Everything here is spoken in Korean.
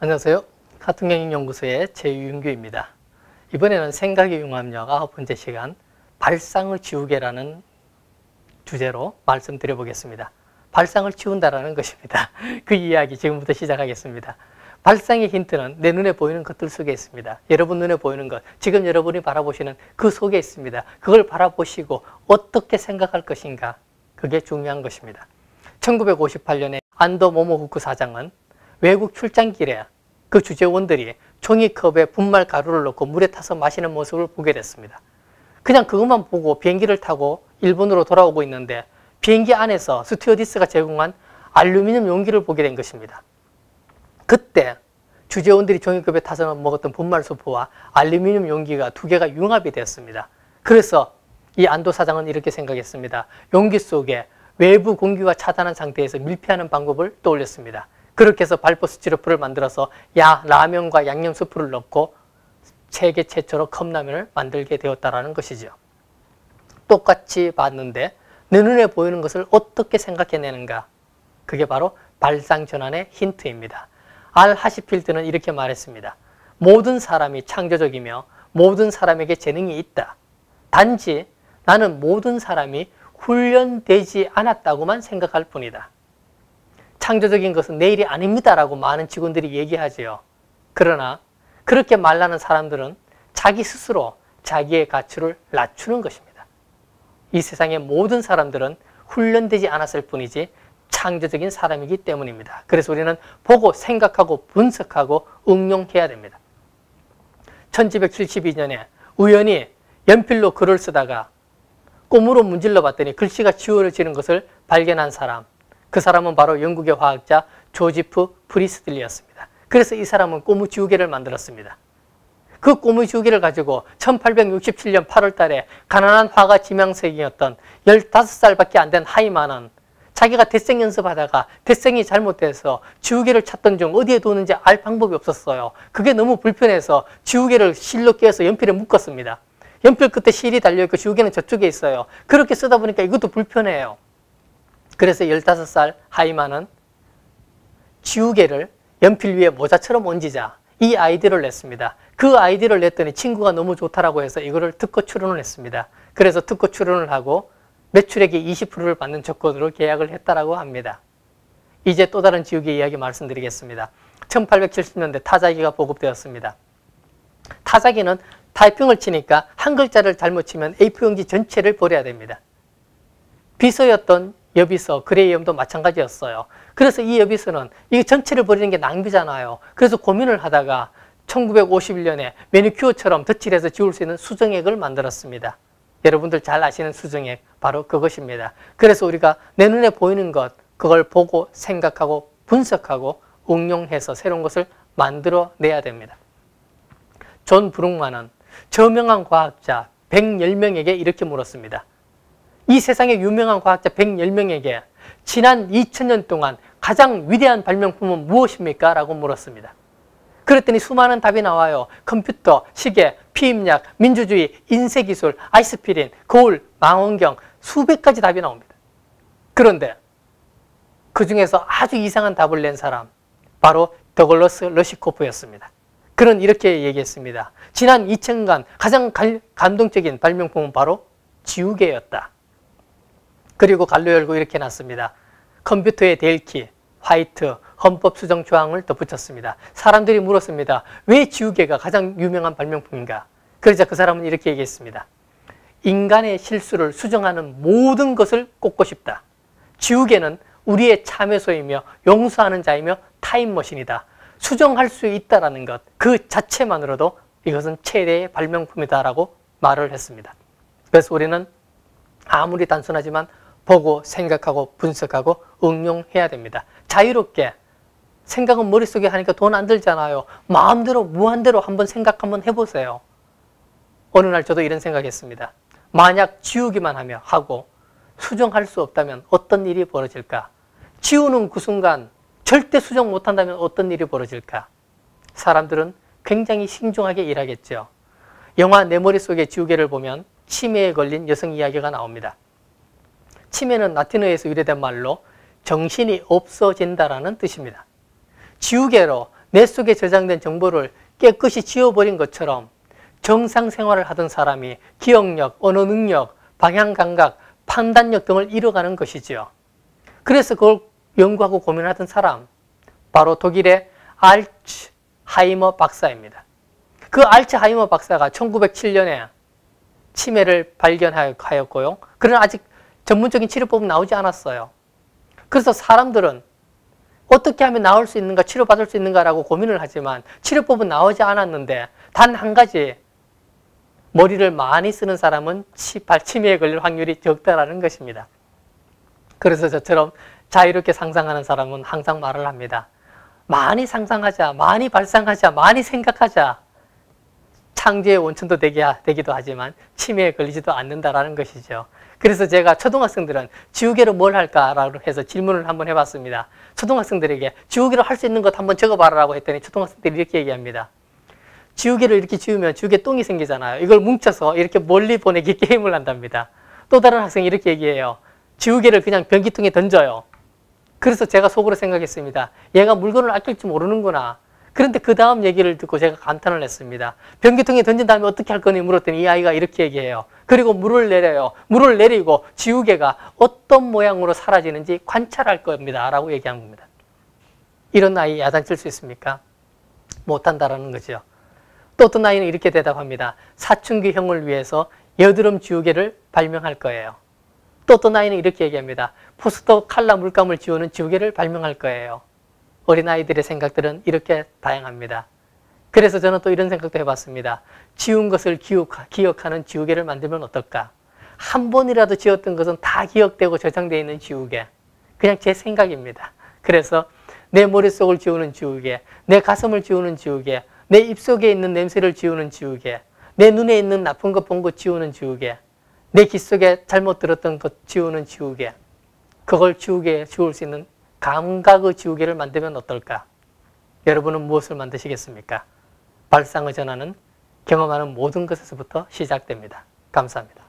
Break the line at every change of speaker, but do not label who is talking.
안녕하세요. 카툰경영연구소의 최윤규입니다. 이번에는 생각의 융합력 9번째 시간 발상을 지우개라는 주제로 말씀드려 보겠습니다. 발상을 지운다라는 것입니다. 그 이야기 지금부터 시작하겠습니다. 발상의 힌트는 내 눈에 보이는 것들 속에 있습니다. 여러분 눈에 보이는 것, 지금 여러분이 바라보시는 그 속에 있습니다. 그걸 바라보시고 어떻게 생각할 것인가, 그게 중요한 것입니다. 1958년에 안도 모모후쿠 사장은 외국 출장길에 그 주재원들이 종이컵에 분말 가루를 넣고 물에 타서 마시는 모습을 보게 됐습니다. 그냥 그것만 보고 비행기를 타고 일본으로 돌아오고 있는데 비행기 안에서 스튜어디스가 제공한 알루미늄 용기를 보게 된 것입니다. 그때 주재원들이 종이컵에 타서 먹었던 분말 수프와 알루미늄 용기가 두 개가 융합이 되었습니다. 그래서 이 안도 사장은 이렇게 생각했습니다. 용기 속에 외부 공기가 차단한 상태에서 밀폐하는 방법을 떠올렸습니다. 그렇게 해서 발포 스티로폼을 만들어서 라면과 양념 수프를 넣고 세계 최초로 컵라면을 만들게 되었다는 것이죠. 똑같이 봤는데 내 눈에 보이는 것을 어떻게 생각해내는가, 그게 바로 발상전환의 힌트입니다. 알 하시필드는 이렇게 말했습니다. 모든 사람이 창조적이며 모든 사람에게 재능이 있다. 단지 나는 모든 사람이 훈련되지 않았다고만 생각할 뿐이다. 창조적인 것은 내일이 아닙니다라고 많은 직원들이 얘기하지요. 그러나 그렇게 말하는 사람들은 자기 스스로 자기의 가치를 낮추는 것입니다. 이 세상의 모든 사람들은 훈련되지 않았을 뿐이지 창조적인 사람이기 때문입니다. 그래서 우리는 보고 생각하고 분석하고 응용해야 됩니다. 1772년에 우연히 연필로 글을 쓰다가 꼼으로 문질러 봤더니 글씨가 지워지는 것을 발견한 사람, 그 사람은 바로 영국의 화학자 조지프 프리스틀리였습니다. 그래서 이 사람은 고무 지우개를 만들었습니다. 그 고무 지우개를 가지고 1867년 8월 달에 가난한 화가 지망생이었던 15살밖에 안 된 하이만은 자기가 대생 연습하다가 대생이 잘못돼서 지우개를 찾던 중 어디에 두는지 알 방법이 없었어요. 그게 너무 불편해서 지우개를 실로 끼워서 연필에 묶었습니다. 연필 끝에 실이 달려있고 지우개는 저쪽에 있어요. 그렇게 쓰다 보니까 이것도 불편해요. 그래서 15살 하이만은 지우개를 연필 위에 모자처럼 얹자, 이 아이디어를 냈습니다. 그 아이디어를 냈더니 친구가 너무 좋다라고 해서 이거를 특허 출원을 했습니다. 그래서 특허 출원을 하고 매출액의 20%를 받는 조건으로 계약을 했다라고 합니다. 이제 또 다른 지우개 이야기 말씀드리겠습니다. 1870년대 타자기가 보급되었습니다. 타자기는 타이핑을 치니까 한 글자를 잘못 치면 A4용지 전체를 버려야 됩니다. 비서였던 여비서, 그레이엄도 마찬가지였어요. 그래서 이 여비서는 이 전체를 버리는 게 낭비잖아요. 그래서 고민을 하다가 1951년에 매니큐어처럼 덧칠해서 지울 수 있는 수정액을 만들었습니다. 여러분들 잘 아시는 수정액, 바로 그것입니다. 그래서 우리가 내 눈에 보이는 것, 그걸 보고 생각하고 분석하고 응용해서 새로운 것을 만들어내야 됩니다. 존 브룩만은 저명한 과학자 110명에게 이렇게 물었습니다. 이 세상의 유명한 과학자 110명에게 지난 2000년 동안 가장 위대한 발명품은 무엇입니까? 라고 물었습니다. 그랬더니 수많은 답이 나와요. 컴퓨터, 시계, 피임약, 민주주의, 인쇄기술, 아이스피린, 거울, 망원경, 수백 가지 답이 나옵니다. 그런데 그 중에서 아주 이상한 답을 낸 사람, 바로 더글러스 러시코프였습니다. 그는 이렇게 얘기했습니다. 지난 2000년 가장 감동적인 발명품은 바로 지우개였다. 그리고 갈로 열고 이렇게 놨습니다. 컴퓨터의 델키, 화이트, 헌법 수정 조항을 덧붙였습니다. 사람들이 물었습니다. 왜 지우개가 가장 유명한 발명품인가? 그러자 그 사람은 이렇게 얘기했습니다. 인간의 실수를 수정하는 모든 것을 꽂고 싶다. 지우개는 우리의 참여소이며 용서하는 자이며 타임머신이다. 수정할 수 있다는 것, 그 자체만으로도 이것은 최대의 발명품이다라고 말을 했습니다. 그래서 우리는 아무리 단순하지만 보고 생각하고 분석하고 응용해야 됩니다. 자유롭게. 생각은 머릿속에 하니까 돈 안 들잖아요. 마음대로 무한대로 한번 생각 한번 해보세요. 어느 날 저도 이런 생각했습니다. 만약 지우기만 하고 수정할 수 없다면 어떤 일이 벌어질까? 지우는 그 순간 절대 수정 못한다면 어떤 일이 벌어질까? 사람들은 굉장히 신중하게 일하겠죠. 영화 내 머릿속에 지우개를 보면 치매에 걸린 여성 이야기가 나옵니다. 치매는 라틴어에서 유래된 말로 정신이 없어진다라는 뜻입니다. 지우개로 뇌 속에 저장된 정보를 깨끗이 지워버린 것처럼 정상 생활을 하던 사람이 기억력, 언어 능력, 방향 감각, 판단력 등을 잃어가는 것이지요. 그래서 그걸 연구하고 고민하던 사람, 바로 독일의 알츠하이머 박사입니다. 그 알츠하이머 박사가 1907년에 치매를 발견하였고요. 그러나 아직 전문적인 치료법은 나오지 않았어요. 그래서 사람들은 어떻게 하면 나을 수 있는가, 치료받을 수 있는가라고 고민을 하지만 치료법은 나오지 않았는데 단 한 가지, 머리를 많이 쓰는 사람은 치매에 걸릴 확률이 적다라는 것입니다. 그래서 저처럼 자유롭게 상상하는 사람은 항상 말을 합니다. 많이 상상하자, 많이 발상하자, 많이 생각하자. 창조의 원천도 되기도 하지만 치매에 걸리지도 않는다라는 것이죠. 그래서 제가 초등학생들은 지우개로 뭘 할까라고 해서 질문을 한번 해봤습니다. 초등학생들에게 지우개로 할 수 있는 것 한번 적어봐라고 했더니 초등학생들이 이렇게 얘기합니다. 지우개를 이렇게 지우면 지우개 똥이 생기잖아요. 이걸 뭉쳐서 이렇게 멀리 보내기 게임을 한답니다. 또 다른 학생이 이렇게 얘기해요. 지우개를 그냥 변기통에 던져요. 그래서 제가 속으로 생각했습니다. 얘가 물건을 아낄 줄 모르는구나. 그런데 그 다음 얘기를 듣고 제가 감탄을 했습니다. 변기통에 던진 다음에 어떻게 할 거니 물었더니 이 아이가 이렇게 얘기해요. 그리고 물을 내려요. 물을 내리고 지우개가 어떤 모양으로 사라지는지 관찰할 겁니다. 라고 얘기한 겁니다. 이런 아이 야단칠 수 있습니까? 못한다라는 거죠. 또 어떤 아이는 이렇게 대답합니다. 사춘기 형을 위해서 여드름 지우개를 발명할 거예요. 또 어떤 아이는 이렇게 얘기합니다. 포스터 칼라 물감을 지우는 지우개를 발명할 거예요. 어린아이들의 생각들은 이렇게 다양합니다. 그래서 저는 또 이런 생각도 해봤습니다. 지운 것을 기억하는 지우개를 만들면 어떨까? 한 번이라도 지웠던 것은 다 기억되고 저장되어 있는 지우개. 그냥 제 생각입니다. 그래서 내 머릿속을 지우는 지우개, 내 가슴을 지우는 지우개, 내 입속에 있는 냄새를 지우는 지우개, 내 눈에 있는 나쁜 것 본 것 지우는 지우개, 내 귀 속에 잘못 들었던 것 지우는 지우개, 그걸 지울 수 있는 감각의 지우개를 만들면 어떨까? 여러분은 무엇을 만드시겠습니까? 발상의 전환은 경험하는 모든 것에서부터 시작됩니다. 감사합니다.